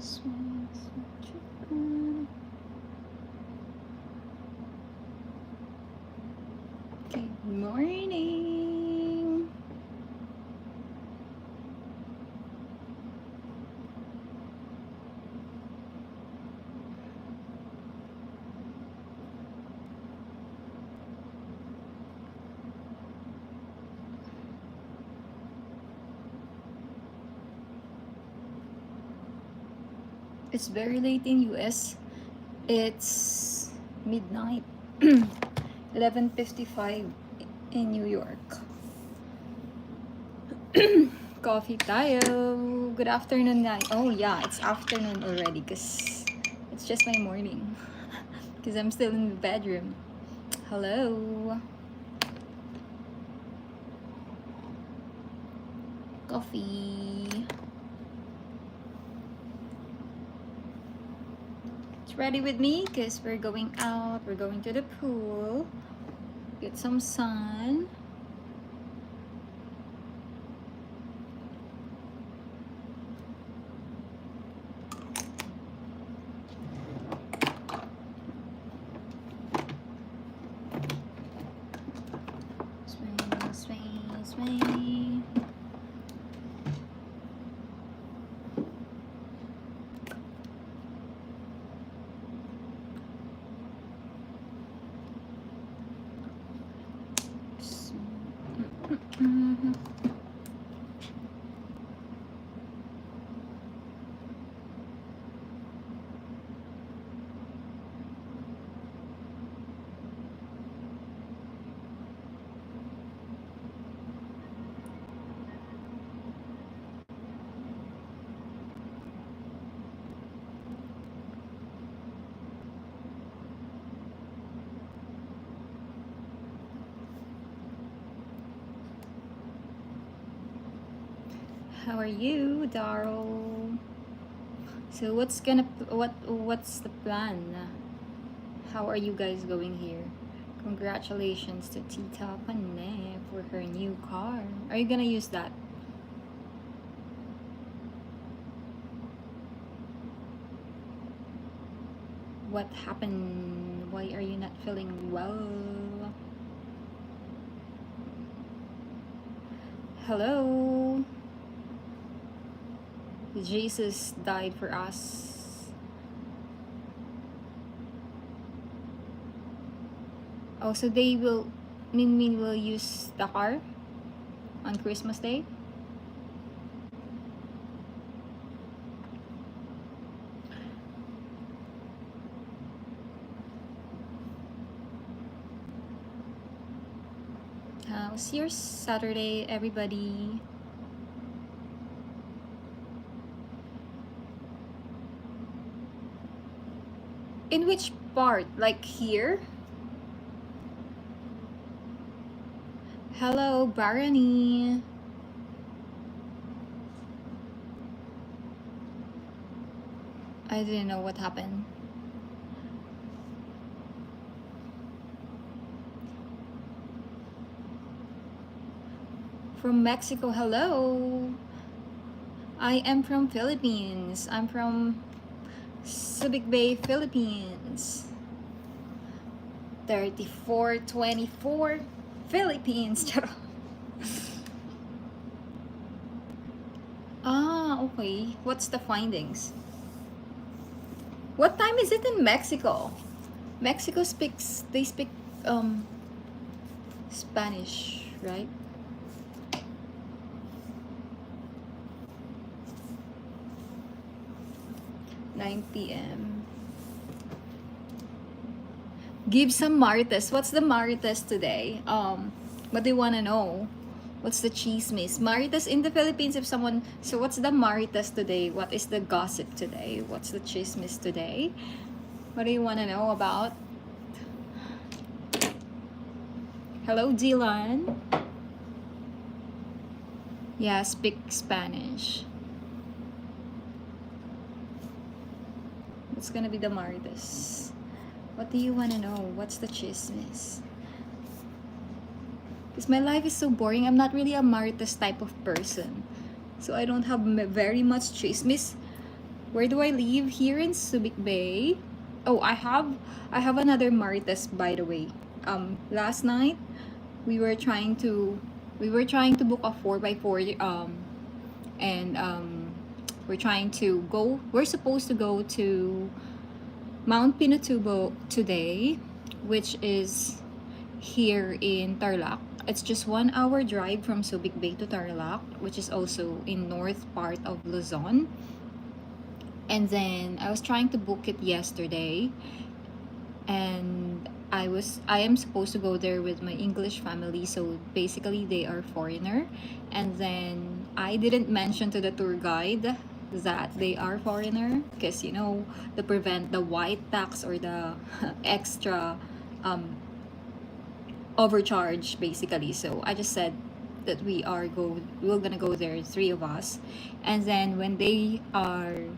Smells like chicken. Good morning. It's very late in US. It's midnight. 11:55 in New York. Coffee tayo. Good afternoon, guys. Oh yeah, it's afternoon already because it's just my morning. Because I'm still in the bedroom. Hello. Coffee. It's ready with me because we're going out. We're going to the pool. Get some sun. Swing. How are you, Darryl? So what's the plan? How are you guys going here? Congratulations to Tita Pane for her new car. Are you gonna use that? What happened? Why are you not feeling well? Hello? Jesus died for us. Oh, so they will, Min will use the car on Christmas Day? How's your Saturday, everybody? In which part? Like here? Hello, Barony. I didn't know what happened. From Mexico, hello. I am from Philippines. I'm from Subic Bay, Philippines. 3424 Philippines. Ah, okay. What's the findings? What time is it in Mexico? Mexico they speak Spanish, right? p.m. Give some marites. What's the marites today? What do you want to know? What's the chismis? Marites in the Philippines, if someone... So what's the marites today? What is the gossip today? What's the chismis today? What do you want to know about? Hello, Dylan. Yeah, speak Spanish. What's gonna be the marites? What do you want to know? What's the chismis? Because my life is so boring. I'm not really a marites type of person. So I don't have very much chismis. Where do I live? Here in Subic Bay. Oh, I have another Marites, by the way. Last night we were trying to book a 4x4, and we're supposed to go to Mount Pinatubo today, which is here in Tarlac. It's just 1 hour drive from Subic Bay to Tarlac, which is also in north part of Luzon. And then I was trying to book it yesterday, and I am supposed to go there with my English family, so basically they are foreigner. And then I didn't mention to the tour guide that they are foreigner, because to prevent the white tax or the extra um overcharge, basically. So I just said that we're gonna go there, three of us. And then when they are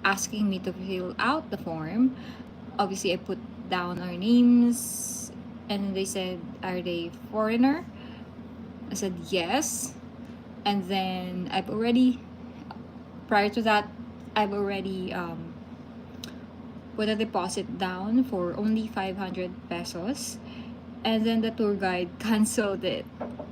asking me to fill out the form, obviously I put down our names, and they said, are they foreigner? I said yes. And then prior to that, I've already put a deposit down for only 500 pesos. And then the tour guide canceled it,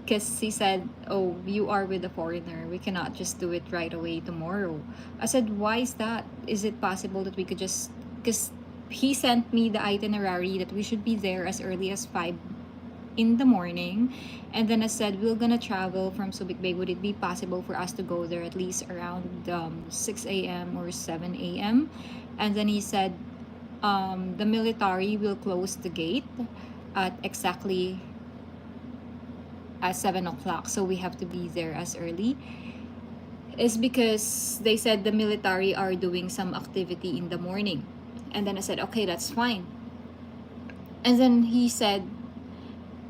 because he said, oh, you are with a foreigner, we cannot just do it right away tomorrow. I said, why is that? Is it possible that we could just, because he sent me the itinerary that we should be there as early as 5 in the morning. And then I said, we're gonna travel from Subic Bay, would it be possible for us to go there at least around 6 a.m. or 7 a.m.? And then he said, the military will close the gate at exactly at 7 o'clock, so we have to be there as early. Is because they said the military are doing some activity in the morning. And then I said, okay, that's fine. And then he said,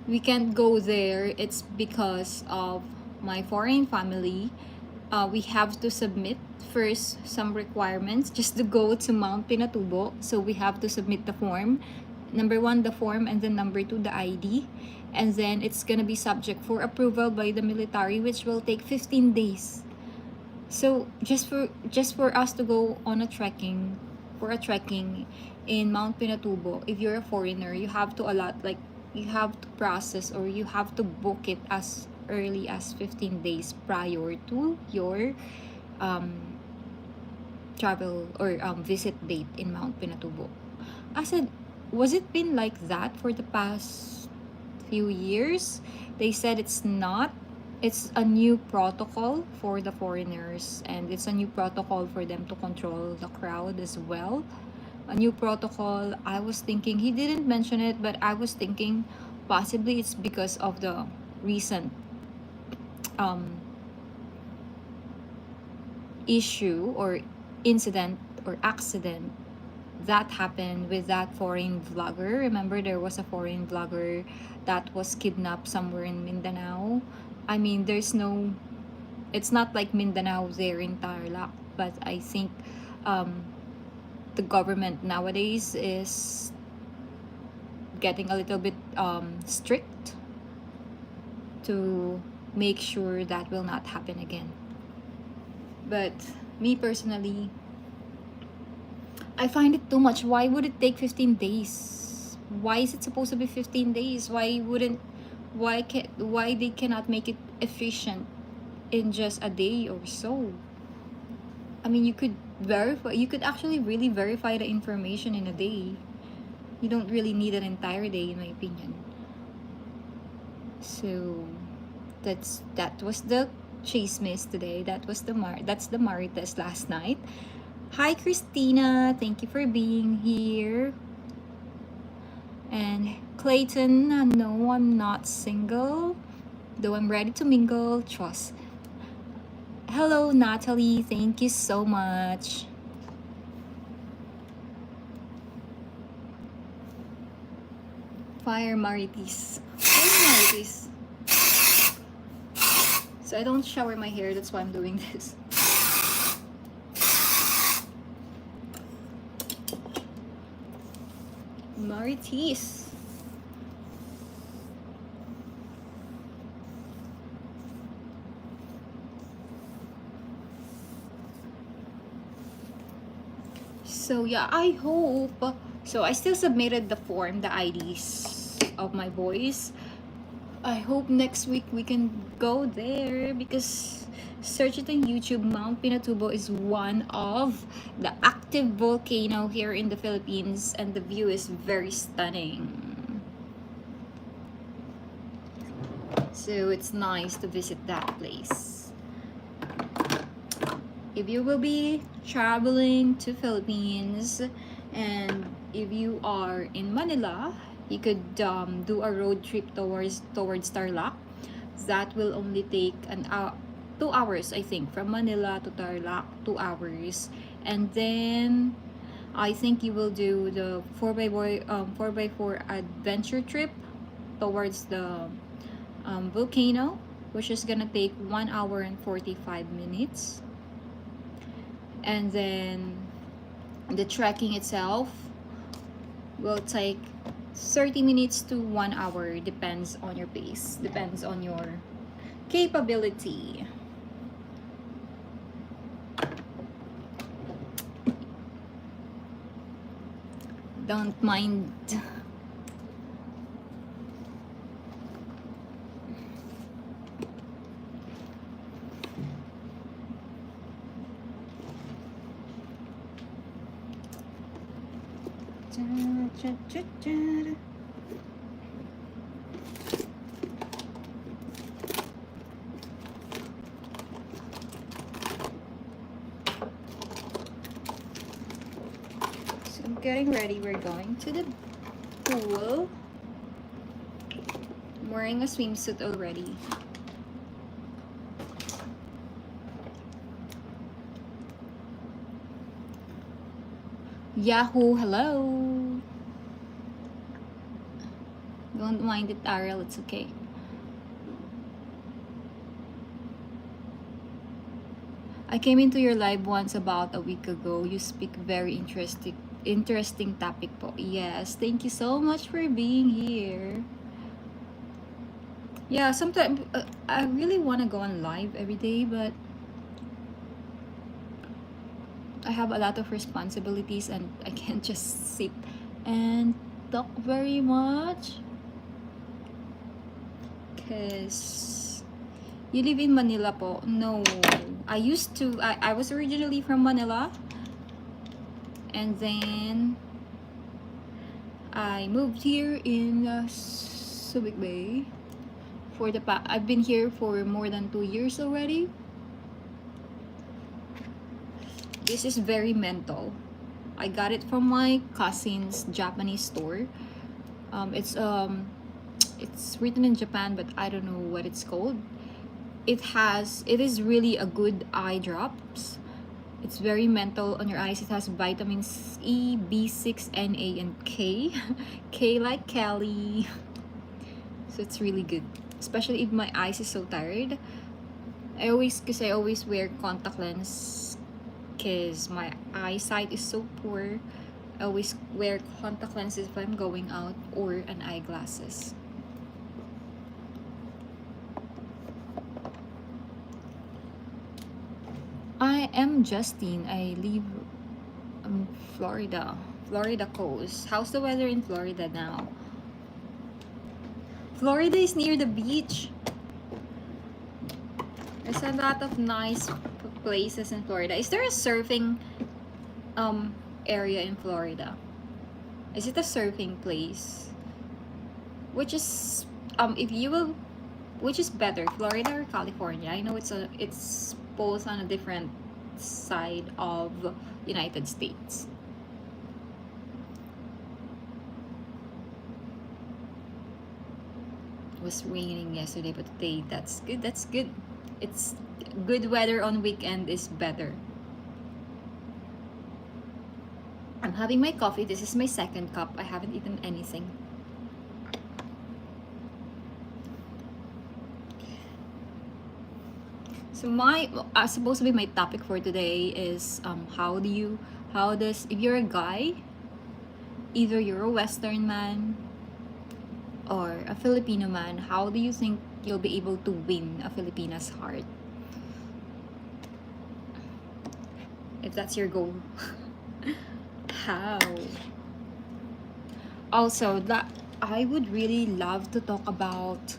we can't go there, it's because of my foreign family. We have to submit first some requirements just to go to Mount Pinatubo. So we have to submit the form. Number one, the form, and then number two, the ID. And then it's gonna be subject for approval by the military, which will take 15 days. So just for us to go on a trekking in Mount Pinatubo, if you're a foreigner, you have to you have to process, or you have to book it as early as 15 days prior to your travel or visit date in Mount Pinatubo. I said, was it been like that for the past few years? They said it's not. It's a new protocol for the foreigners, and it's a new protocol for them to control the crowd as well. A new protocol. I was thinking, he didn't mention it, but I was thinking possibly it's because of the recent issue or incident or accident that happened with that foreign vlogger. Remember, there was a foreign vlogger that was kidnapped somewhere in Mindanao. I mean, it's not like Mindanao there in Tarlac, but I think the government nowadays is getting a little bit strict to make sure that will not happen again. But me personally, I find it too much. Why would it take 15 days? Why is it supposed to be 15 days? Why they cannot make it efficient in just a day or so? I mean, you could actually really verify the information in a day. You don't really need an entire day, in my opinion. So that was the chismis today. That's the Marites last night. Hi Christina, thank you for being here. And Clayton, no, I'm not single, though I'm ready to mingle. Trust. Hello Natalie, thank you so much. Fire Marites. Marites. So I don't shower my hair, that's why I'm doing this. Marites. So yeah, I hope. So I still submitted the form, the IDs of my boys. I hope next week we can go there because search it on YouTube. Mount Pinatubo is one of the active volcano here in the Philippines, and the view is very stunning. So it's nice to visit that place. If you will be traveling to Philippines and if you are in Manila, you could do a road trip towards Tarlac. That will only take an hour, 2 hours, I think, from Manila to Tarlac, 2 hours. And then I think you will do the 4x4 adventure trip towards the volcano, which is gonna take 1 hour and 45 minutes. And then the trekking itself will take 30 minutes to 1 hour, depends on your pace, depends on your capability. Don't mind. So I'm getting ready. We're going to the pool. I'm wearing a swimsuit already. Yahoo, hello. Don't mind it, Ariel, it's okay. I came into your live once about a week ago. You speak very interesting topic po. Yes, thank you so much for being here. Yeah, sometimes I really want to go on live every day, but I have a lot of responsibilities and I can't just sit and talk very much. Because you live in Manila po? No. I was originally from Manila. And then I moved here in Subic Bay. I've been here for more than 2 years already. This is very mental. I got it from my cousin's Japanese store. It's written in Japan, but I don't know what it's called. It is really a good eye drops. It's very mental on your eyes. It has vitamins E, B6, Na, and K. K like Kelly. So it's really good. Especially if my eyes is so tired. I always wear contact lens because my eyesight is so poor. I always wear contact lenses if I'm going out, or an eyeglasses. I am Justine. I live in Florida coast. How's the weather in Florida now? Florida is near the beach. There's a lot of nice places in Florida. Is there a surfing area in Florida? Is it a surfing place? Which is which is better, Florida or California? I know it's both on a different side of United States. It was raining yesterday, but today that's good. It's good weather on weekend is better. I'm having my coffee. This is my second cup. I haven't eaten anything. So supposed to be my topic for today is if you're a guy, either you're a Western man or a Filipino man, how do you think you'll be able to win a Filipina's heart? If that's your goal. How? Also, that I would really love to talk about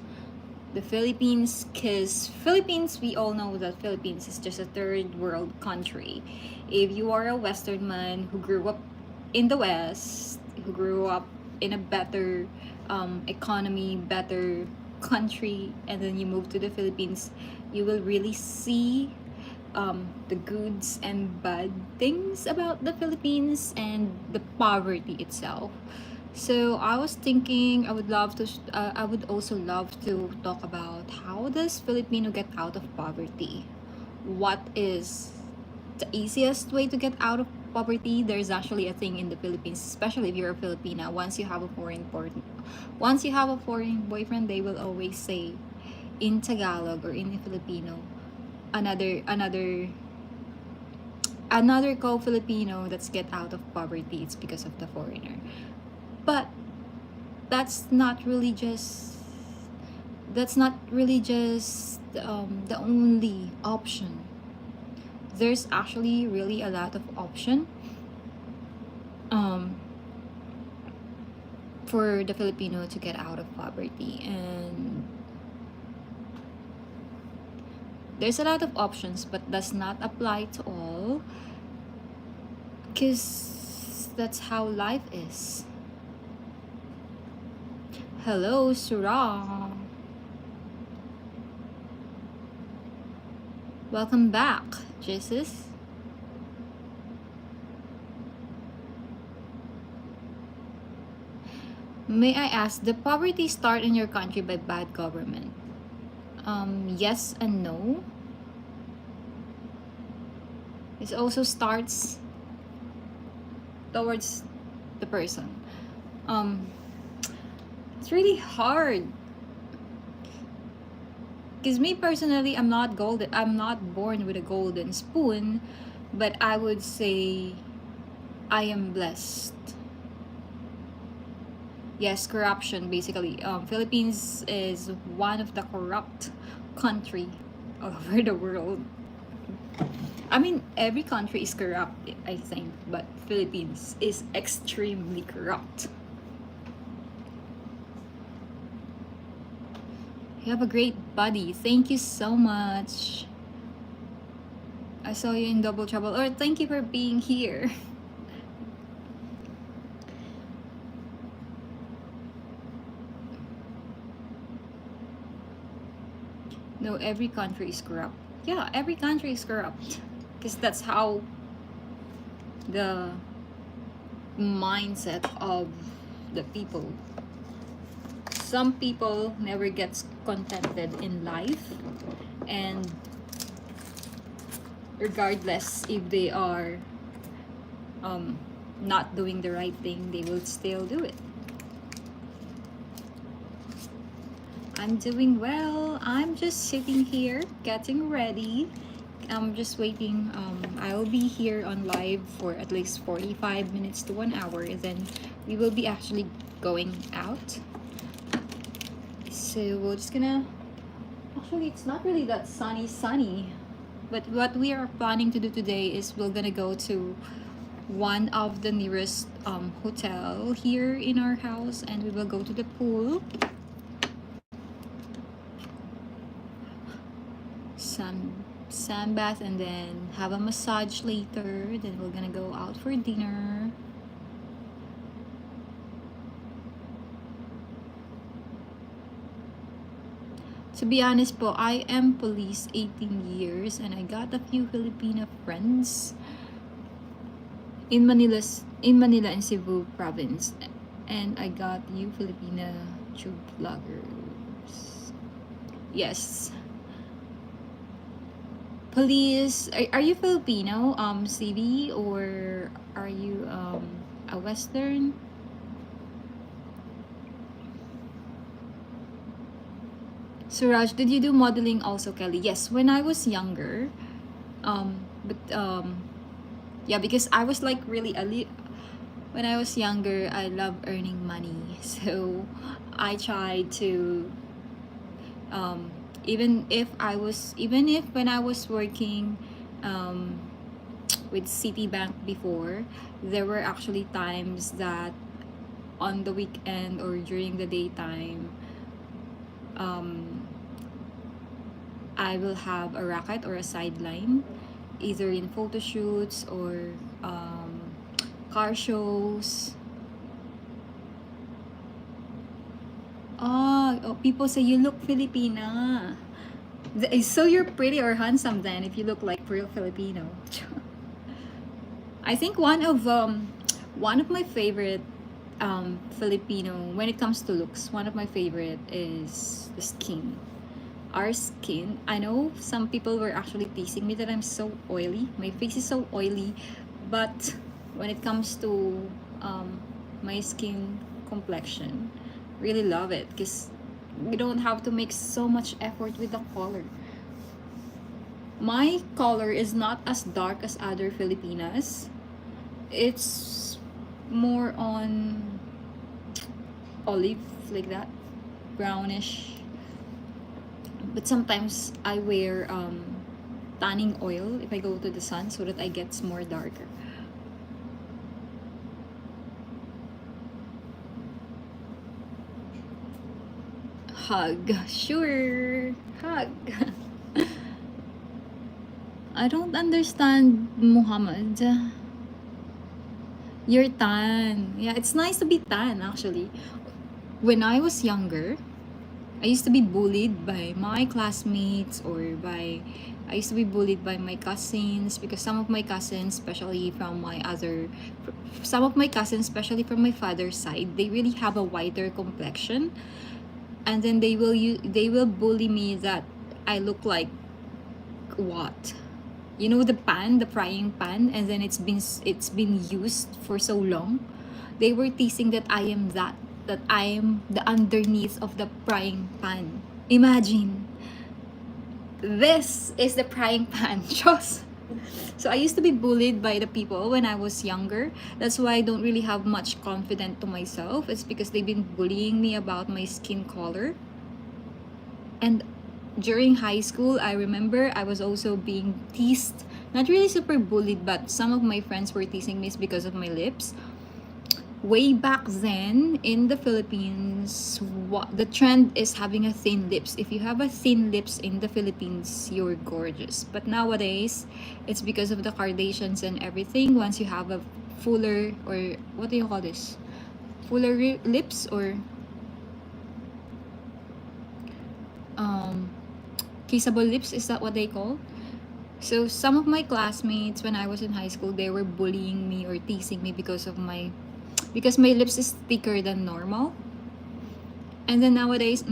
the Philippines, because Philippines, we all know that Philippines is just a third world country. If you are a Western man who grew up in the West, who grew up in a better economy, better country, and then you move to the Philippines, you will really see the goods and bad things about the Philippines and the poverty itself. So I was thinking I would also love to talk about how does Filipino get out of poverty? What is the easiest way to get out of poverty? There's actually a thing in the Philippines, especially if you're a Filipina. Once you have a foreign boyfriend, they will always say in Tagalog or in Filipino, another co-Filipino that's get out of poverty. It's because of the foreigner. But that's not really just the only option. There's actually really a lot of option for the Filipino to get out of poverty, and there's a lot of options, but does not apply to all, because that's how life is. Hello, Surah. Welcome back, Jesus. May I ask, the poverty start in your country by bad government? Yes and no. It also starts towards the person. It's really hard. Because me personally, I'm not born with a golden spoon, but I would say I am blessed. Yes, corruption basically. Philippines is one of the corrupt country all over the world. I mean, every country is corrupt, I think, but Philippines is extremely corrupt. You have a great body. Thank you so much. I saw you in Double Trouble. Or thank you for being here. No, every country is corrupt. Yeah, every country is corrupt. Because that's how the mindset of the people. Some people never gets contented in life, and regardless if they are not doing the right thing, they will still do it. I'm doing well. I'm just sitting here getting ready. I'm just waiting. I'll be here on live for at least 45 minutes to 1 hour, and then we will be actually going out. So we're just gonna, actually it's not really that sunny, but what we are planning to do today is we're gonna go to one of the nearest hotel here in our house, and we will go to the pool, some sandbath, and then have a massage later. Then we're gonna go out for dinner. To be honest po, I am police 18 years, and I got a few Filipino friends in Manila and Cebu province, and I got you Filipina tube vloggers. Yes. Police, are you Filipino, CV, or are you a Western? Suraj, did you do modeling also, Kelly? Yes, when I was younger. Yeah, because I was like really when I was younger, I love earning money. So I tried to even if when I was working with Citibank before, there were actually times that on the weekend or during the daytime, um, I will have a racket or a sideline, either in photo shoots or car shows. Oh, people say you look Filipina. So you're pretty or handsome then if you look like real Filipino. I think one of my favorite Filipino when it comes to looks, one of my favorite is the skin. Our skin. I know some people were actually teasing me that I'm so oily. My face is so oily, but when it comes to um, my skin complexion, really love it because we don't have to make so much effort with the color. My color is not as dark as other Filipinas. It's more on olive, like that, brownish. But sometimes I wear tanning oil if I go to the sun so that I get more darker. Hug, sure, hug. I don't understand, Muhammad. You're tan. Yeah, it's nice to be tan actually. When I was younger, I used to be bullied by my classmates or by I used to be bullied by my cousins because some of my cousins, especially from my father's side, they really have a whiter complexion, and then they will bully me that I look like what? You know the frying pan, and then it's been used for so long. They were teasing that that I am the underneath of the frying pan. Imagine, this is the frying pan. Just so I used to be bullied by the people when I was younger. That's why I don't really have much confidence to myself. It's because they've been bullying me about my skin color. And during high school, I remember I was also being teased. Not really super bullied, but some of my friends were teasing me because of my lips. Way back then in the Philippines, the trend is having a thin lips. If you have a thin lips in the Philippines, you're gorgeous. But nowadays, it's because of the Kardashians and everything. Once you have a fuller, or what do you call this? Fuller lips, or um, kissable lips, is that what they call? So some of my classmates when I was in high school, they were bullying me or teasing me because my lips is thicker than normal. And then nowadays,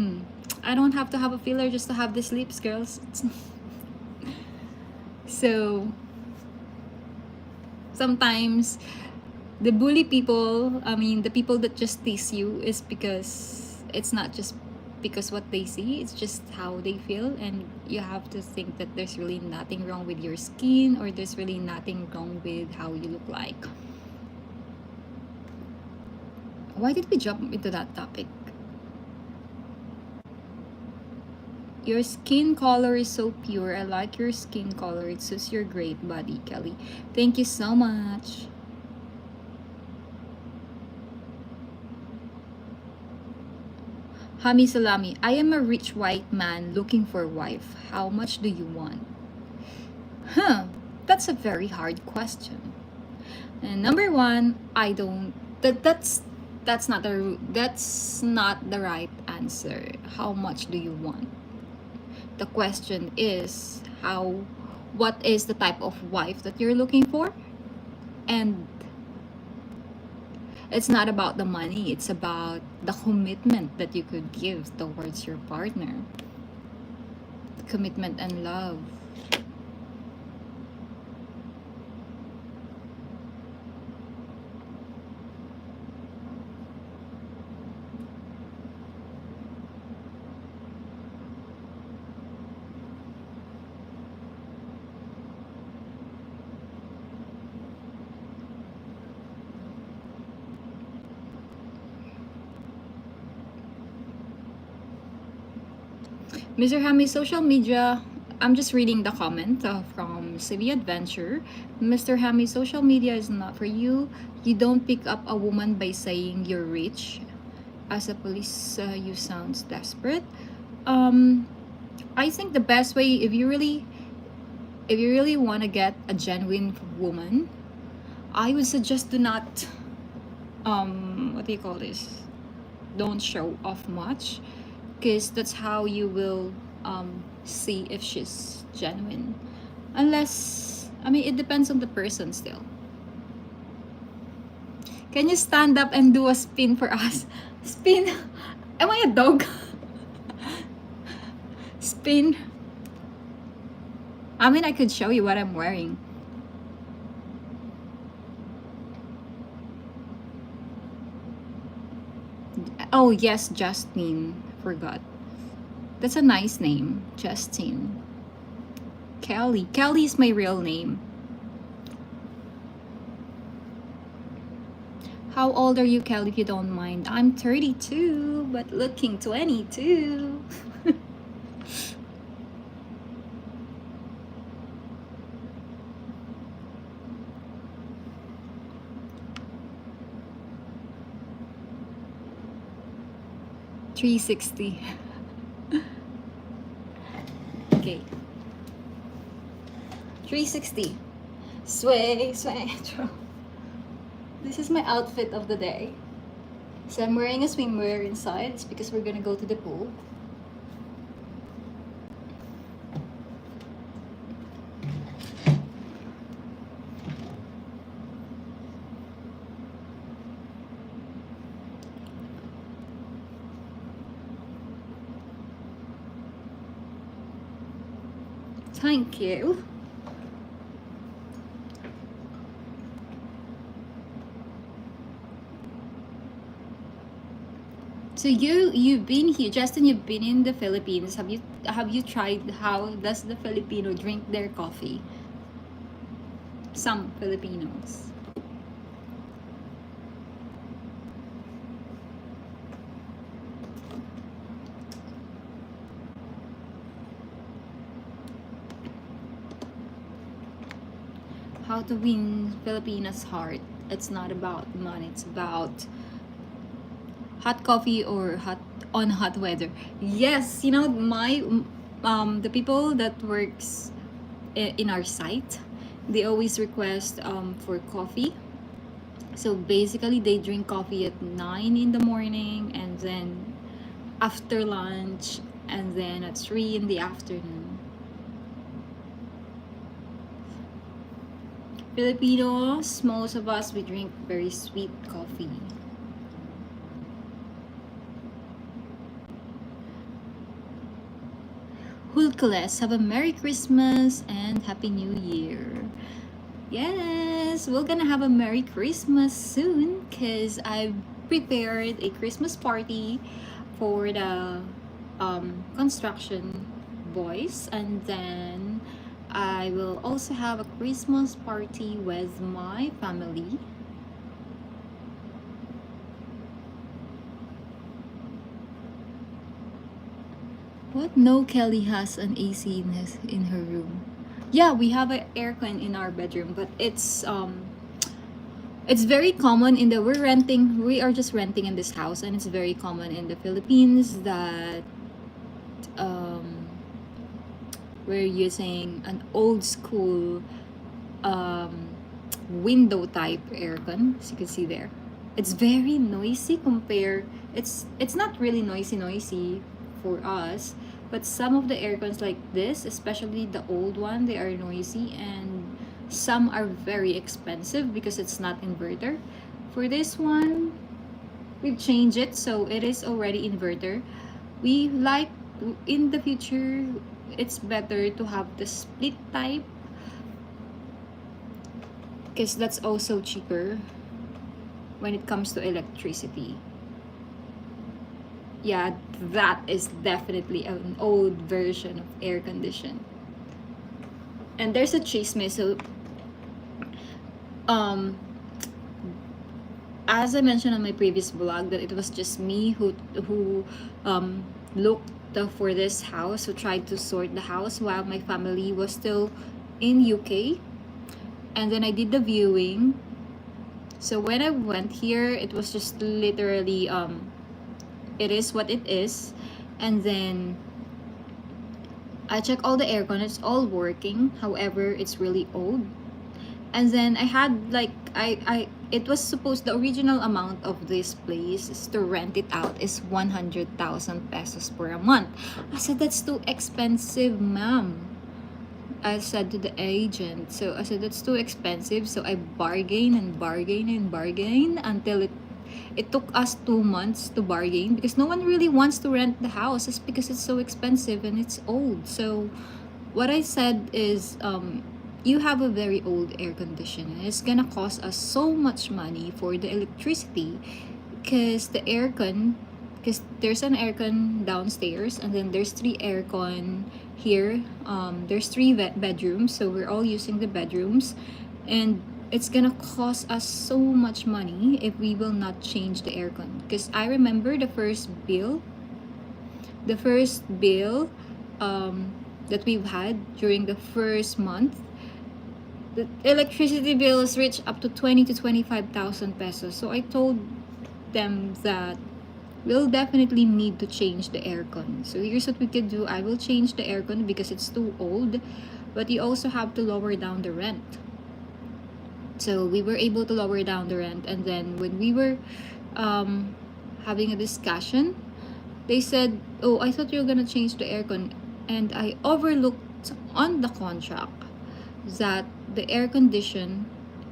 I don't have to have a filler just to have these lips, girls. So sometimes the bully people, I mean the people that just tease you, is because it's not just because what they see, it's just how they feel, and you have to think that there's really nothing wrong with your skin, or there's really nothing wrong with how you look like. Why did we jump into that topic? Your skin color is so pure. I like your skin color. It suits your great body, Kelly. Thank you so much. Hami Salami, I am a rich white man looking for a wife. How much do you want? That's a very hard question. And number one, I don't. That's not the right answer. How much do you want? The question is what is the type of wife that you're looking for? And it's not about the money, it's about the commitment that you could give towards your partner. Commitment and love. Mr. Hami, social media, I'm just reading the comment from city adventure. Mr. Hammy, social media is not for you. You don't pick up a woman by saying you're rich. As a police, you sounds desperate. Um, I think the best way, if you really want to get a genuine woman, I would suggest do not, what do you call this? Don't show off much, because that's how you will see if she's genuine. Unless, I mean, it depends on the person still. Can you stand up and do a spin for us? Spin? Am I a dog? Spin? I mean, I could show you what I'm wearing. Oh, yes, Justine. Forgot. That's a nice name. Justine. Kelly. Kelly is my real name. How old are you, Kelly, if you don't mind? I'm 32, but looking 22. $360. Okay. 360. Sway, sway. This is my outfit of the day. So I'm wearing a swimwear inside. It's because we're gonna go to the pool. Thank you. So you've been here, Justin. You've been in the Philippines. Have you tried how does the Filipino drink their coffee? Some Filipinos. How to win Filipinas' heart. It's not about money. It's about hot coffee or hot weather. Yes, you know the people that works in our site, they always request for coffee. So basically they drink coffee at 9 in the morning, and then after lunch, and then at 3 in the afternoon. Filipinos, most of us, we drink very sweet coffee. Hulkles, have a Merry Christmas and Happy New Year. Yes, we're gonna have a Merry Christmas soon because I've prepared a Christmas party for the construction boys, and then I will also have a Christmas party with my family. What? No, Kelly has an AC in her room. Yeah, we have an aircon in our bedroom, but it's very common in the we are just renting in this house, and it's very common in the Philippines that um we're using an old school window type aircon, as you can see there. It's very noisy compare. It's not really noisy for us, but some of the aircons like this, especially the old one, they are noisy, and some are very expensive because it's not inverter. For this one, we've changed it so it is already inverter. We like in the future it's better to have the split type because that's also cheaper when it comes to electricity. Yeah, that is definitely an old version of air condition. And there's a chisme, so um as I mentioned on my previous vlog, that it was just me who looked for this house, who tried to sort the house while my family was still in UK, and then I did the viewing. So when I went here, it was just literally it is what it is. And then I check all the aircon, it's all working. However, it's really old. And then I had like I it was supposed, the original amount of this place is to rent it out is 100,000 pesos per a month. I said, that's too expensive, ma'am. I said to the agent. So I said, that's too expensive. So I bargain and bargain and bargain until it took us 2 months to bargain, because no one really wants to rent the house. It's because it's so expensive and it's old. So what I said is, you have a very old air conditioner. It's gonna cost us so much money for the electricity, because the aircon, because there's an aircon downstairs, and then there's 3 aircon here. There's 3 bedrooms, so we're all using the bedrooms, and it's gonna cost us so much money if we will not change the aircon. Because I remember the first bill that we've had during the first month, the electricity bills reached up to 20 to 25,000 pesos. So I told them that we'll definitely need to change the aircon. So here's what we could do. I will change the aircon because it's too old, but you also have to lower down the rent. So we were able to lower down the rent, and then when we were having a discussion, they said, "Oh, I thought you were gonna change the aircon," and I overlooked on the contract that the air condition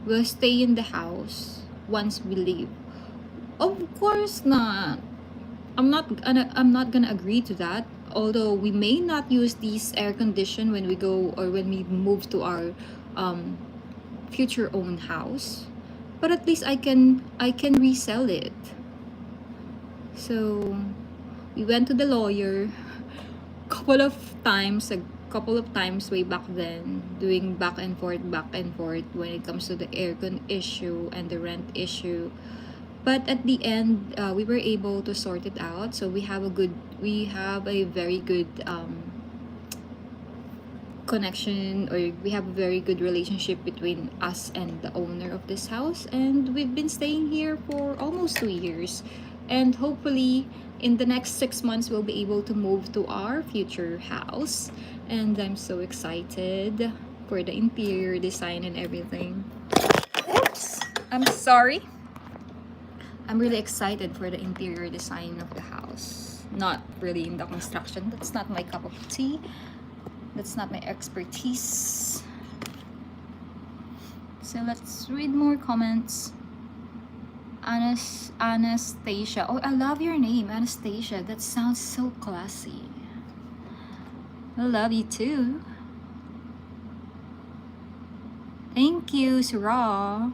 will stay in the house once we leave. Of course not. I'm not gonna agree to that. Although we may not use this air condition when we go or when we move to our future own house, but at least I can resell it. So we went to the lawyer a couple of times way back then, doing back and forth when it comes to the aircon issue and the rent issue. But at the end, we were able to sort it out. So we have a very good connection, or we have a very good relationship between us and the owner of this house, and we've been staying here for almost 2 years, and hopefully in the next 6 months we'll be able to move to our future house. And I'm so excited for the interior design and everything. Oops, I'm sorry. I'm really excited for the interior design of the house. Not really in the construction. That's not my cup of tea. That's not my expertise. So let's read more comments. Anastasia. Oh, I love your name, Anastasia. That sounds so classy. I love you too. Thank you, Sarah.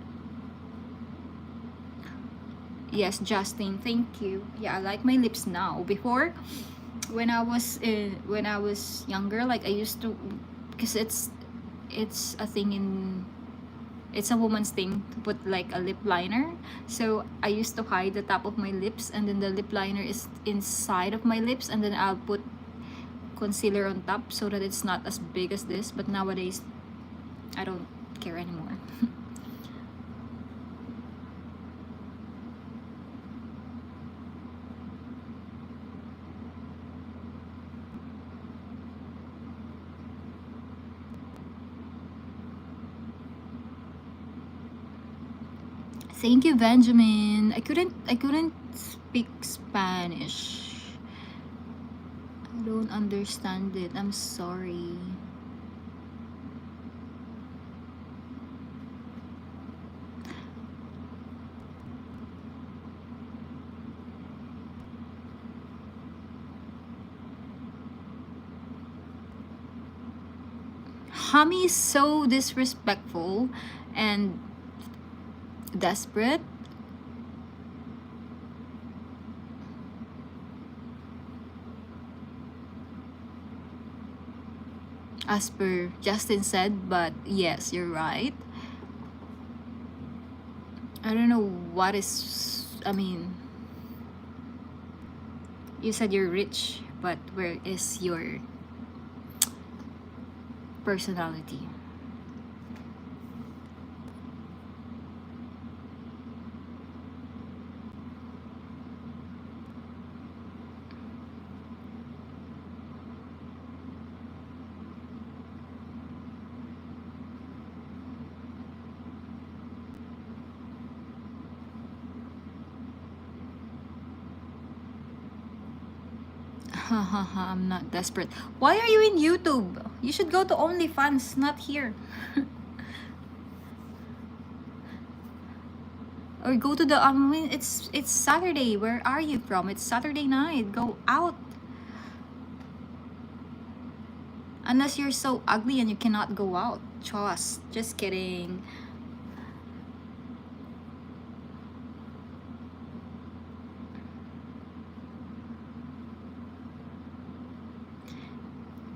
Yes, Justin, thank you. Yeah, I like my lips now. Before, when I was younger, like I used to, because it's a thing in, it's a woman's thing to put like a lip liner. So I used to hide the top of my lips, and then the lip liner is inside of my lips, and then I'll put concealer on top so that it's not as big as this. But nowadays I don't care anymore. Thank you, Benjamin. I couldn't speak Spanish. I don't understand it. I'm sorry. Hami is so disrespectful and desperate. As per Justin said, but yes, you're right. I don't know what is, I mean, you said you're rich, but where is your personality? Hahaha, I'm not desperate. Why are you in YouTube? You should go to OnlyFans, not here. Or go to the it's Saturday. Where are you from? It's Saturday night. Go out. Unless you're so ugly and you cannot go out. Just kidding.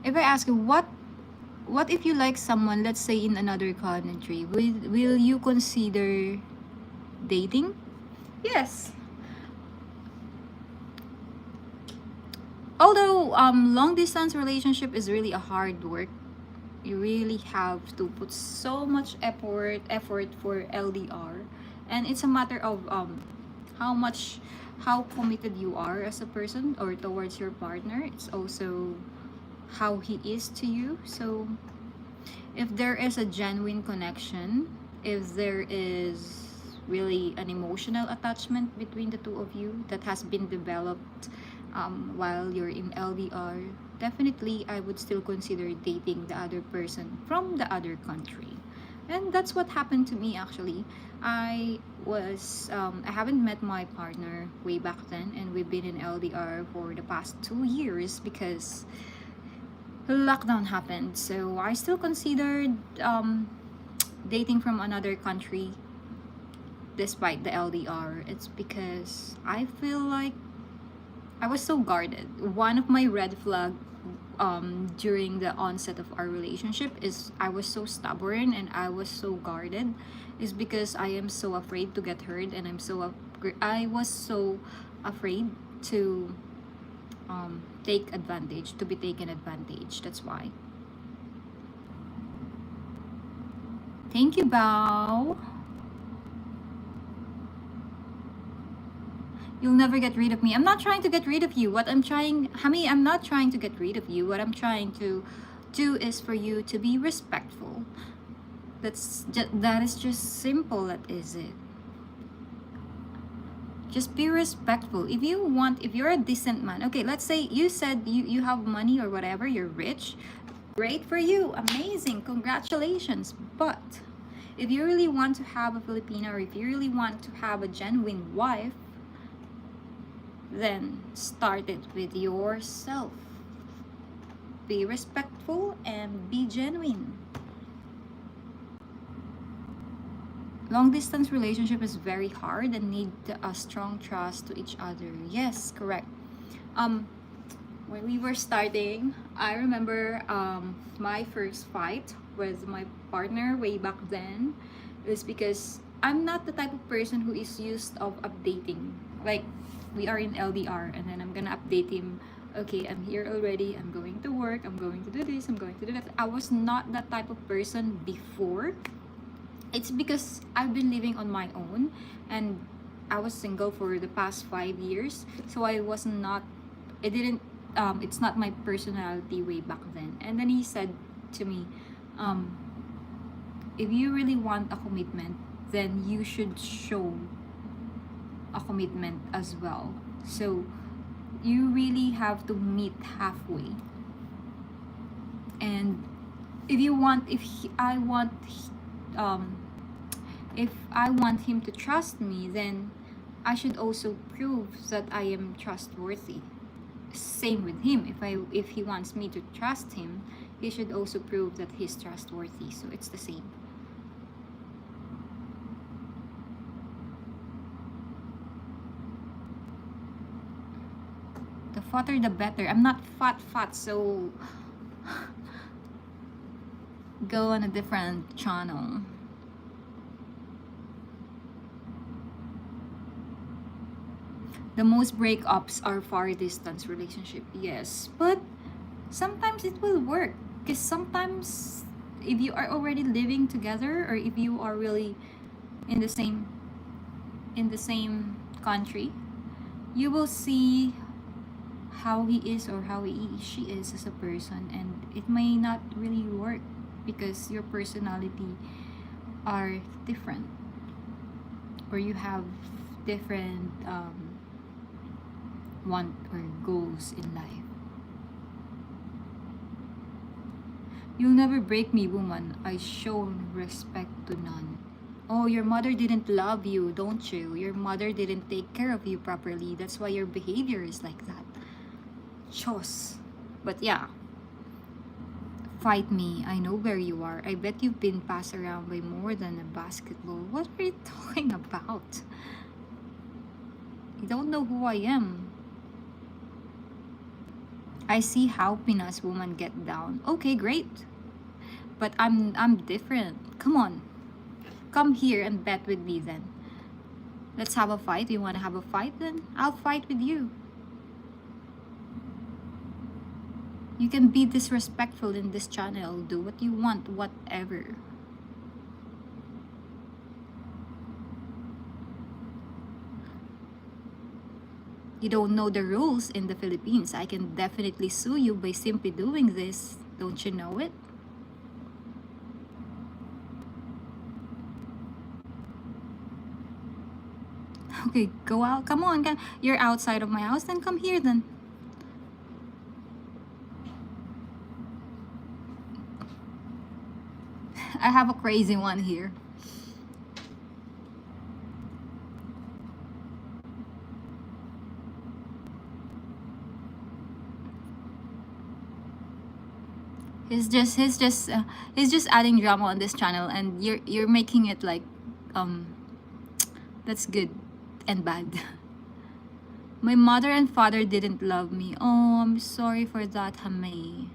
If I ask you what if you like someone, let's say in another country, will you consider dating? Yes. Although long distance relationship is really a hard work. You really have to put so much effort for LDR, and it's a matter of how much how committed you are as a person or towards your partner. It's also how he is to you. So if there is a genuine connection, if there is really an emotional attachment between the two of you that has been developed while you're in LDR, definitely I would still consider dating the other person from the other country. And that's what happened to me actually. I haven't met my partner way back then, and we've been in LDR for the past 2 years because lockdown happened. So I still considered dating from another country despite the LDR. It's because I feel like I was so guarded. One of my red flag during the onset of our relationship is I was so stubborn and I was so guarded, is because I am so afraid to get hurt, and I was so afraid to to be taken advantage. That's why. Thank you, Bao. You'll never get rid of me. I'm not trying to get rid of you. I'm not trying to get rid of you. What I'm trying to do is for you to be respectful. That is just simple. That is it. Just be respectful. If you're a decent man, okay, let's say you said you have money or whatever, you're rich, great for you, amazing, congratulations. But if you really want to have a Filipina, or if you really want to have a genuine wife, then start it with yourself. Be respectful and be genuine. Long distance relationship is very hard and need a strong trust to each other. Yes, correct. When we were starting, I remember my first fight with my partner way back then is because I'm not the type of person who is used of updating. Like, we are in LDR and then I'm gonna update him. Okay, I'm here already. I'm going to work. I'm going to do this. I'm going to do that. I was not that type of person before. It's because I've been living on my own and I was single for the past 5 years. So I was not, it didn't, it's not my personality way back then. And then he said to me, if you really want a commitment, then you should show a commitment as well. So you really have to meet halfway. And if I want him to trust me, then I should also prove that I am trustworthy. Same with him. If he wants me to trust him, he should also prove that he's trustworthy. So it's the same. The fatter the better. I'm not fat, so go on a different channel. The most breakups are far distance relationship. Yes, but sometimes it will work, because sometimes if you are already living together, or if you are really in the same country, you will see how he is or how she is as a person, and it may not really work because your personality are different, or you have different want or goals in life. You'll never break me, woman. I show respect to none. Oh, your mother didn't love you, don't you? Your mother didn't take care of you properly. That's why your behavior is like that. Chos. But yeah, fight me. I know where you are. I bet you've been passed around by more than a basketball. What are you talking about? You don't know who I am. I see how Pinas women get down. Okay, great. But I'm different. Come on. Come here and bet with me then. Let's have a fight. You want to have a fight then? I'll fight with you. You can be disrespectful in this channel. Do what you want, whatever. You don't know the rules in the Philippines. I can definitely sue you by simply doing this. Don't you know it? Okay, go out. Come on. You're outside of my house. Then come here then. I have a crazy one here. He's just adding drama on this channel, and you're making it like, that's good and bad. My mother and father didn't love me. Oh, I'm sorry for that, Hamay.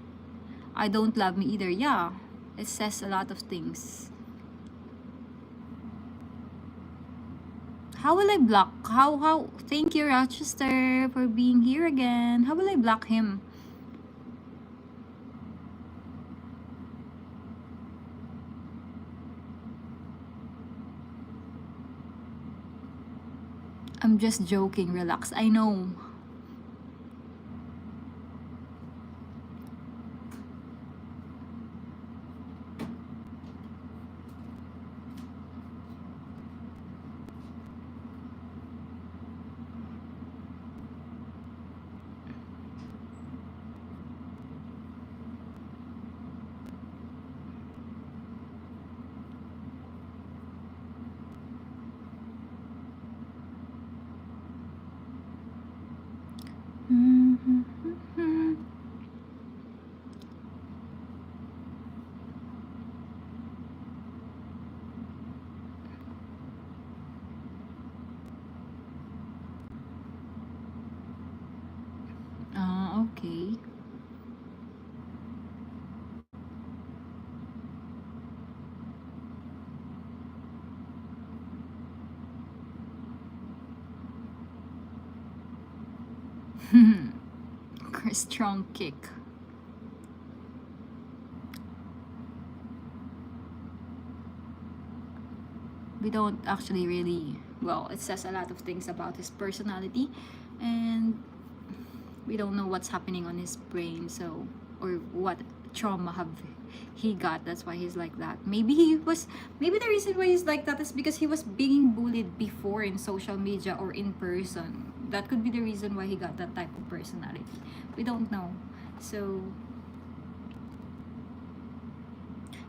I don't love me either. Yeah, it says a lot of things. How will I block? How? Thank you, Rochester, for being here again. How will I block him? I'm just joking. Relax. I know. Okay. Strong kick. We don't actually really, well, it says a lot of things about his personality, and we don't know what's happening on his brain, so, or what trauma have he got. That's why he's like that. Maybe the reason why he's like that is because he was being bullied before in social media or in person. That could be the reason why he got that type of personality. We don't know. So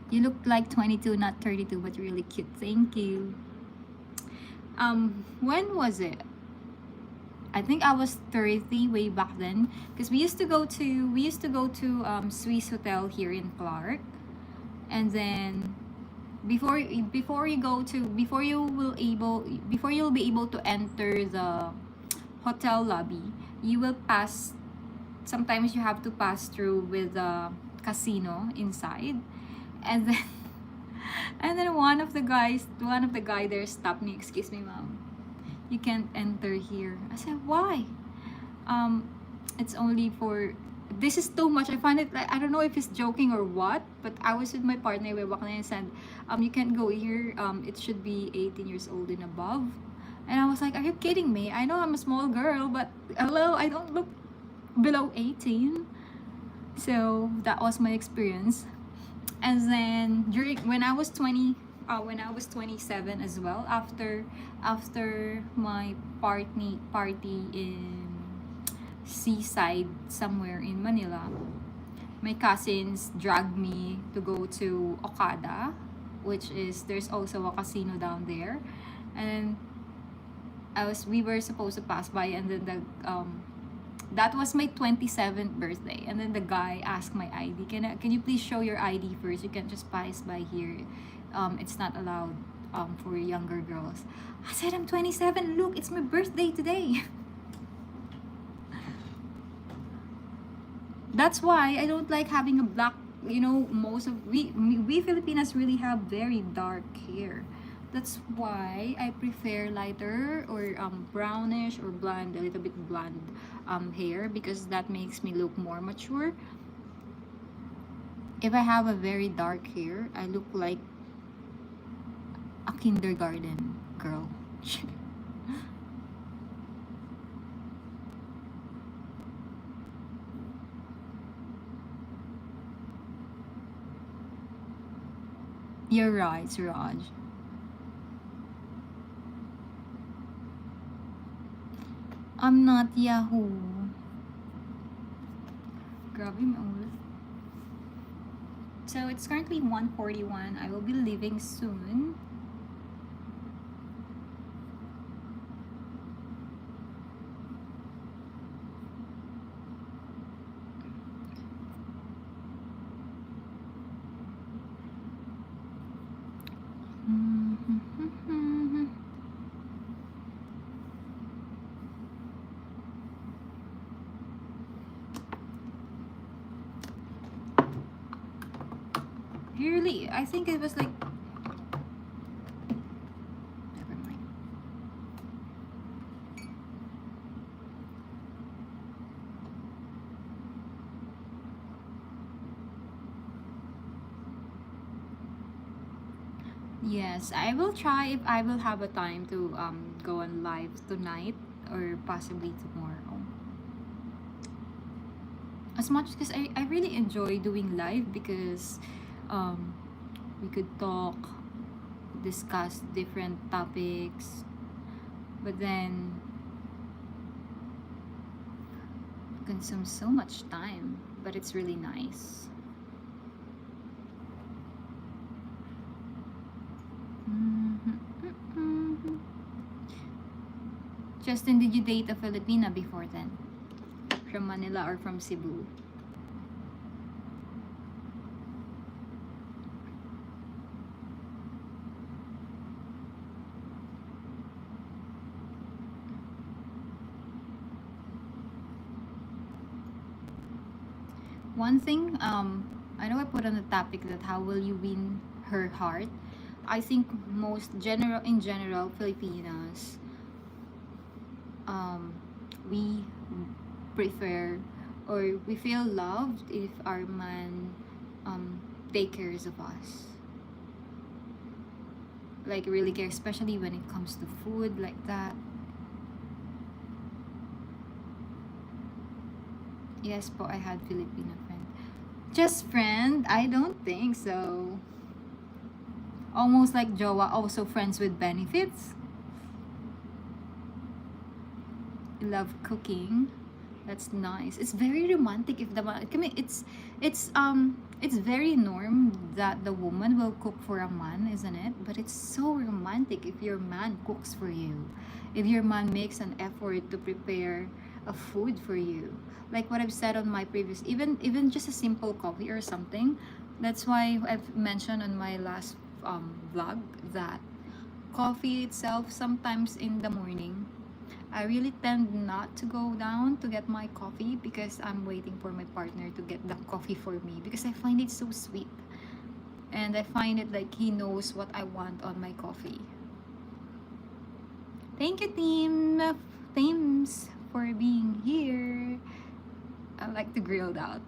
you look like 22, not 32, but really cute. Thank you. When was it? I think I was 30 way back then, because we used to go to Swiss Hotel here in Clark, and then before you'll be able to enter the hotel lobby, you will pass. Sometimes you have to pass through with the casino inside, and then one of the guy there stopped me. Excuse me, ma'am. You can't enter here. I said, why? It's only for, this is too much. I find it like, I don't know if he's joking or what, but I was with my partner way back then and said, you can't go here. It should be 18 years old and above. And I was like, are you kidding me? I know I'm a small girl, but hello, I don't look below 18. So that was my experience. And then when I was 27 as well, after my party in seaside somewhere in Manila, my cousins dragged me to go to Okada, which is, there's also a casino down there, and we were supposed to pass by, and then that was my 27th birthday, and then the guy asked my ID. Can you please show your ID first? You can't just pass by here. It's not allowed for younger girls. I said, I'm 27. Look, it's my birthday today. That's why I don't like having a black, most of we Filipinas really have very dark hair. That's why I prefer lighter or brownish or blonde, a little bit blonde hair, because that makes me look more mature. If I have a very dark hair, I look like a kindergarten girl. You're right, Raj. I'm not Yahoo. Grabe yung ulit. So it's currently 1:41. I will be leaving soon. Really, I think it was like, never mind. Yes, I will try if I will have a time to go on live tonight or possibly tomorrow. As much because I really enjoy doing live, because we could talk, discuss different topics, but then consume so much time, but it's really nice. Justin, did you date a Filipina before then? From Manila or from Cebu? One thing, I know I put on the topic that how will you win her heart. I think in general, Filipinas, we prefer, or we feel loved if our man take cares of us. Like really care, especially when it comes to food like that. Yes po, I had Filipino friend. Just friend? I don't think so. Almost like jowa, also friends with benefits. Love cooking. That's nice. It's very romantic if the man, I mean, it's very norm that the woman will cook for a man, isn't it? But it's so romantic if your man cooks for you. If your man makes an effort to prepare a food for you. Like what I've said on my previous, even just a simple coffee or something. That's why I've mentioned on my last vlog that coffee itself, sometimes in the morning, I really tend not to go down to get my coffee because I'm waiting for my partner to get the coffee for me, because I find it so sweet. And I find it like he knows what I want on my coffee. Thank you, teams, for being here. I like the grilled out.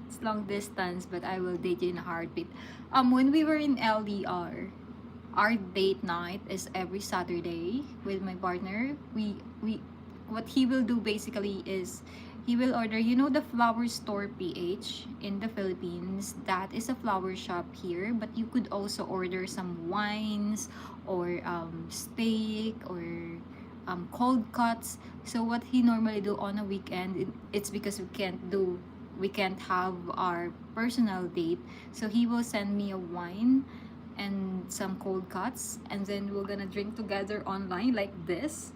It's long distance, but I will date you in a heartbeat. When we were in LDR, our date night is every Saturday with my partner. We what he will do basically is He will order, you know, the flower store PH in the Philippines. That is a flower shop here, but you could also order some wines or steak or cold cuts. So what he normally do on a weekend, it's because we can't have our personal date. So he will send me a wine and some cold cuts, and then we're gonna drink together online like this,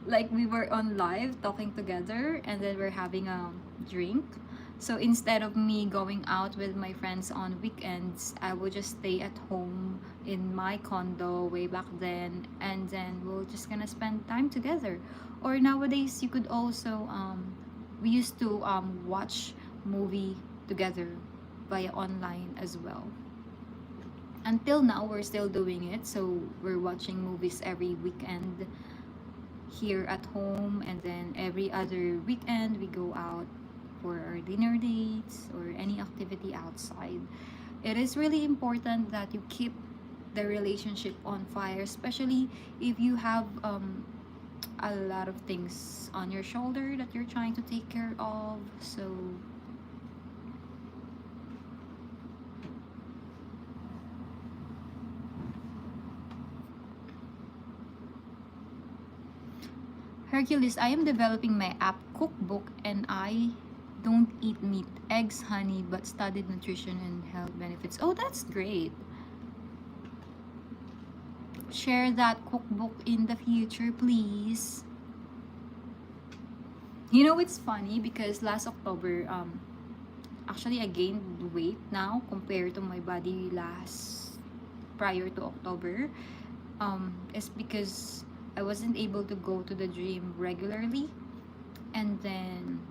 like we were on live talking together, and then we're having a drink. So instead of me going out with my friends on weekends, I would just stay at home in my condo way back then, and then we're just gonna spend time together. Or nowadays, you could also we used to watch movie together via online as well. Until now, we're still doing it. So we're watching movies every weekend here at home, and then every other weekend we go out for our dinner dates or any activity outside. It is really important that you keep the relationship on fire, especially if you have a lot of things on your shoulder that you're trying to take care of. So Hercules, I am developing my app cookbook, and I don't eat meat, eggs, honey, but studied nutrition and health benefits. Oh, that's great. Share that cookbook in the future, please. You know, it's funny because last October, actually I gained weight now compared to my body prior to October. It's because I wasn't able to go to the gym regularly, and then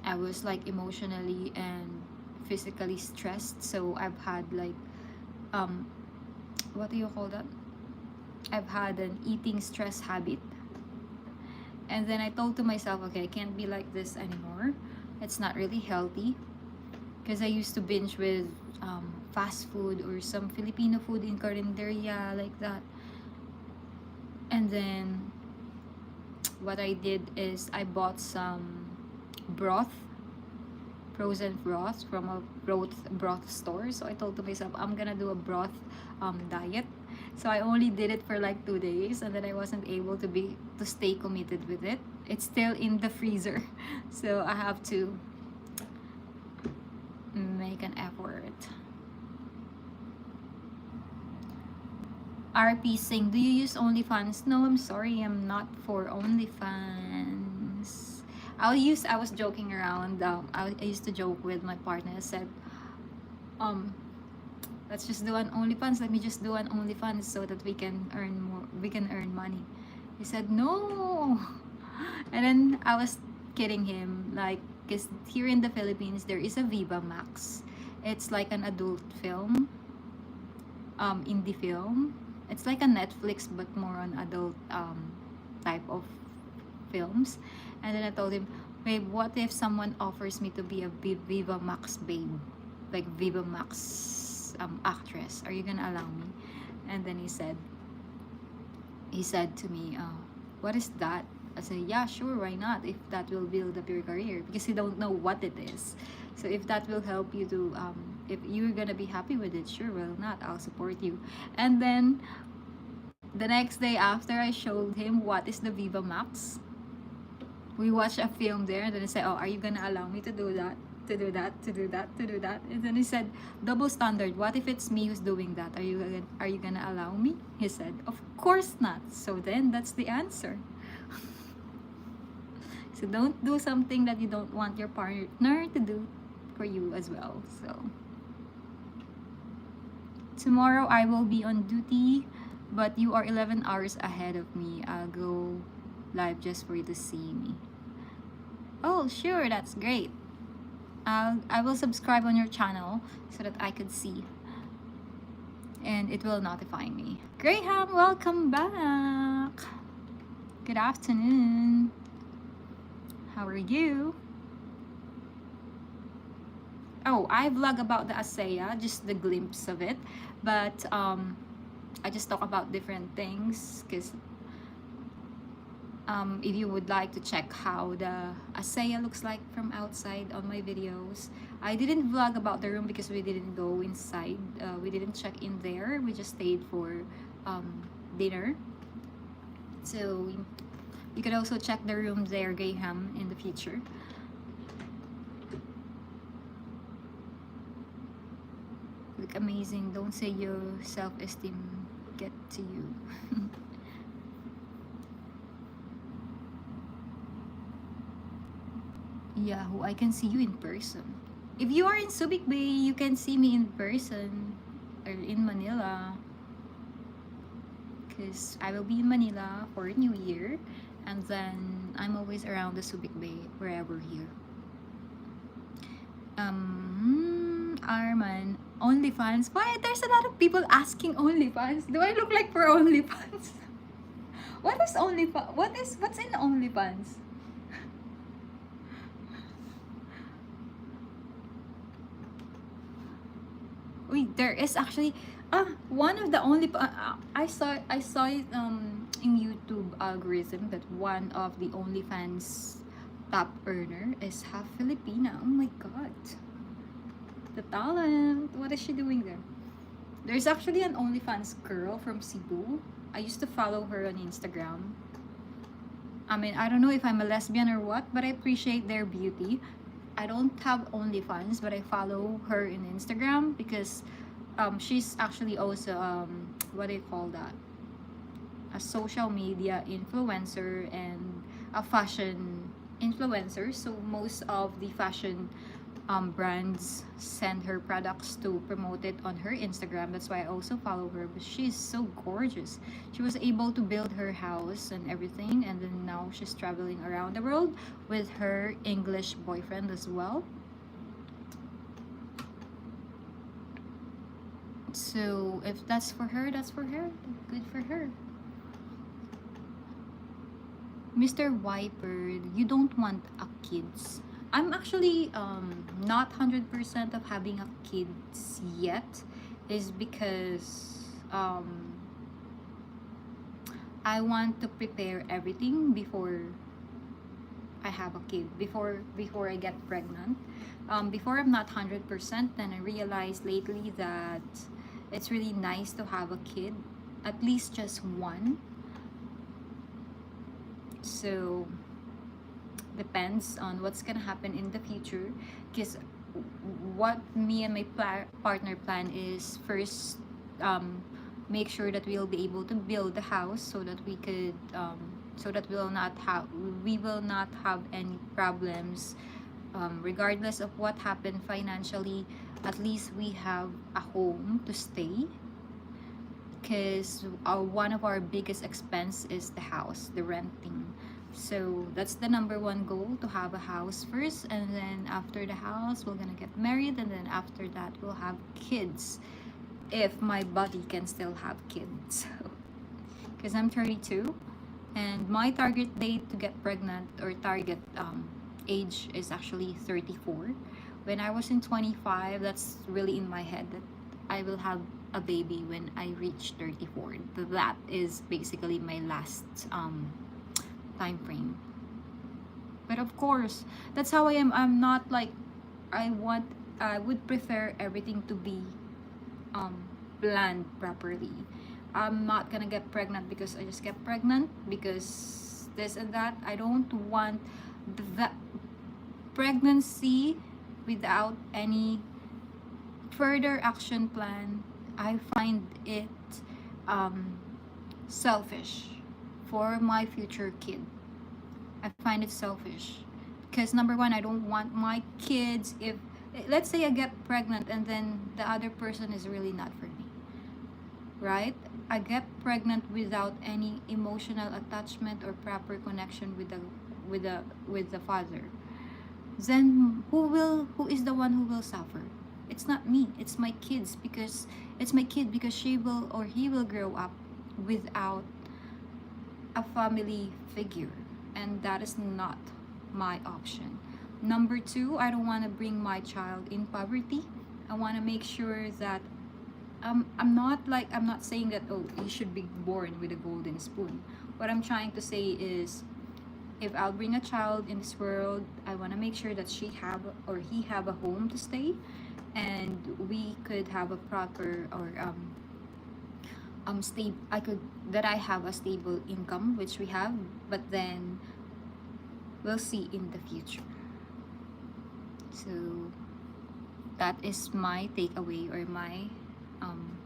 I was like emotionally and physically stressed. So I've had like what do you call that? I've had an eating stress habit. And then I told to myself, okay, I can't be like this anymore. It's not really healthy. Because I used to binge with fast food or some Filipino food in Carinderia, like that. And then what I did is I bought some broth, frozen broth from a broth store. So I told to myself, I'm gonna do a broth diet. So I only did it for like 2 days, and then I wasn't able to stay committed with it. It's still in the freezer, so I have to make an effort. RP saying, do you use OnlyFans? No, I'm sorry, I'm not for OnlyFans. I was joking around. I used to joke with my partner. I said, let's just do an OnlyFans. Let me just do an OnlyFans so that we can earn more. We can earn money. He said no, and then I was kidding him, like, because here in the Philippines there is a Viva Max. It's like an adult film, indie film. It's like a Netflix but more on adult type of films. And then I told him, babe, what if someone offers me to be a Viva Max babe, like Viva Max actress? Are you gonna allow me? And then he said to me, what is that? I said, yeah, sure, why not, if that will build up your career, because you don't know what it is. So if that will help you to if you're gonna be happy with it, sure, why not, I'll support you. And then the next day after I showed him what is the Viva Max, we watched a film there, and then I said, oh, are you gonna allow me to do that, to do that, to do that, to do that? And then he said, double standard, what if it's me who's doing that? Are you gonna allow me? He said, of course not. So then that's the answer. So don't do something that you don't want your partner to do for you as well. So tomorrow I will be on duty, but you are 11 hours ahead of me. I'll go live just for you to see me. Oh, sure, that's great. I will subscribe on your channel so that I could see, and it will notify me. Graham, welcome back. Good afternoon. How are you? Oh, I vlog about the ASEA, just the glimpse of it, but I just talk about different things because If you would like to check how the asaya looks like from outside on my videos. I didn't vlog about the room because we didn't go inside. We didn't check in there. We just stayed for dinner. So you could also check the room there, Graham, in the future. Look amazing. Don't say your self-esteem get to you. Yahoo, I can see you in person. If you are in Subic Bay, you can see me in person or in Manila. Because I will be in Manila for New Year, and then I'm always around the Subic Bay wherever here. Arman, OnlyFans. Why there's a lot of people asking OnlyFans? Do I look like for OnlyFans? What is OnlyFans? What's in OnlyFans? Wait, there is actually one of the only I saw it in YouTube algorithm that one of the OnlyFans top earner is half Filipina. Oh my god. The talent. What is she doing there? There's actually an OnlyFans girl from Cebu. I used to follow her on Instagram. I mean, I don't know if I'm a lesbian or what, but I appreciate their beauty. I don't have OnlyFans, but I follow her in Instagram because she's actually also what do you call that? A social media influencer and a fashion influencer. So most of the fashion brands send her products to promote it on her Instagram. That's why I also follow her. But she's so gorgeous. She was able to build her house and everything, and then now she's traveling around the world with her English boyfriend as well. So if that's for her, that's for her. Good for her. Mr. Wiper, you don't want a kids. I'm actually not 100% of having a kids yet, is because I want to prepare everything before I have a kid, before I get pregnant. Before I'm not 100%, then I realized lately that it's really nice to have a kid, at least just one. So depends on what's gonna happen in the future, because what me and my partner plan is first make sure that we'll be able to build the house so that we could so that we will not have any problems, regardless of what happened financially. At least we have a home to stay, because one of our biggest expense is the house, the renting. So that's the number one goal, to have a house first, and then after the house we're gonna get married, and then after that we'll have kids, if my body can still have kids. Because I'm 32 and my target date to get pregnant, or target age, is actually 34. When I was in 25, that's really in my head that I will have a baby when I reach 34. That is basically my last time frame. But of course, that's how I am. I'm not like, I would prefer everything to be planned properly. I'm not gonna get pregnant because I just get pregnant, because this and that. I don't want the pregnancy without any further action plan. I find it selfish for my future kid. I find it selfish because, number one, I don't want my kids, if let's say I get pregnant and then the other person is really not for me, right? I get pregnant without any emotional attachment or proper connection with the father. Then who is the one who will suffer? It's not me, it's my kids, because it's my kid, because she will or he will grow up without a family figure, and that is not my option. Number two, I don't want to bring my child in poverty. I want to make sure that I'm not saying that, oh, you should be born with a golden spoon. What I'm trying to say is, if I'll bring a child in this world, I want to make sure that she have or he have a home to stay, and we could have a proper or stable. I have a stable income, which we have, but then we'll see in the future. So that is my takeaway, or my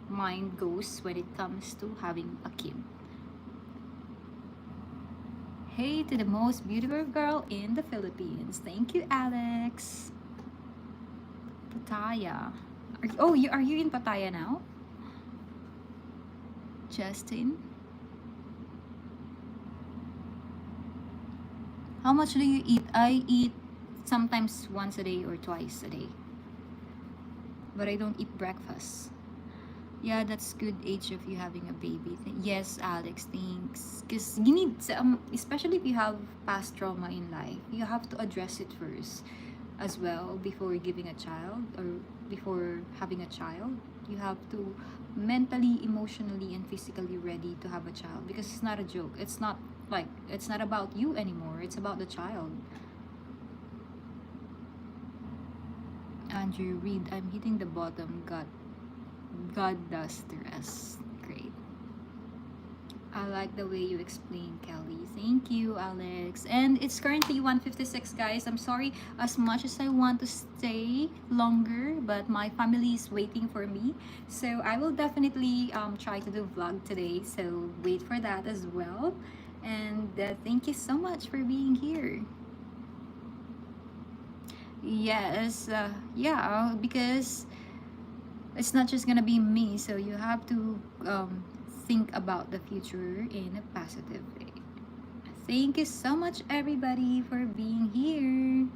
mind goes when it comes to having a kid. Hey to the most beautiful girl in the Philippines. Thank you, Alex. Pattaya. Are you in Pattaya now? Justin? How much do you eat? I eat sometimes once a day or twice a day. But I don't eat breakfast. Yeah, that's good age of you having a baby. Yes, Alex, thanks. Because you need, especially if you have past trauma in life, you have to address it first as well before giving a child or before having a child. You have to mentally, emotionally, and physically ready to have a child, because it's not a joke. It's not about you anymore. It's about the child. Andrew Reed, I'm hitting the bottom. God does the rest. Great. I like the way you explain, Kelly. Thank you, Alex. And it's currently 1:56, guys. I'm sorry as much as I want to stay longer, but my family is waiting for me. So I will definitely try to do vlog today. So wait for that as well. And thank you so much for being here. Yes, yeah, because it's not just gonna be me, so you have to think about the future in a positive way. Thank you so much, everybody, for being here.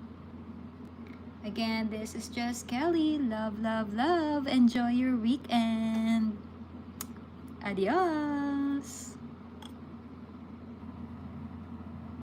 Again, this is just Kelly. Love, love, love. Enjoy your weekend. Adios.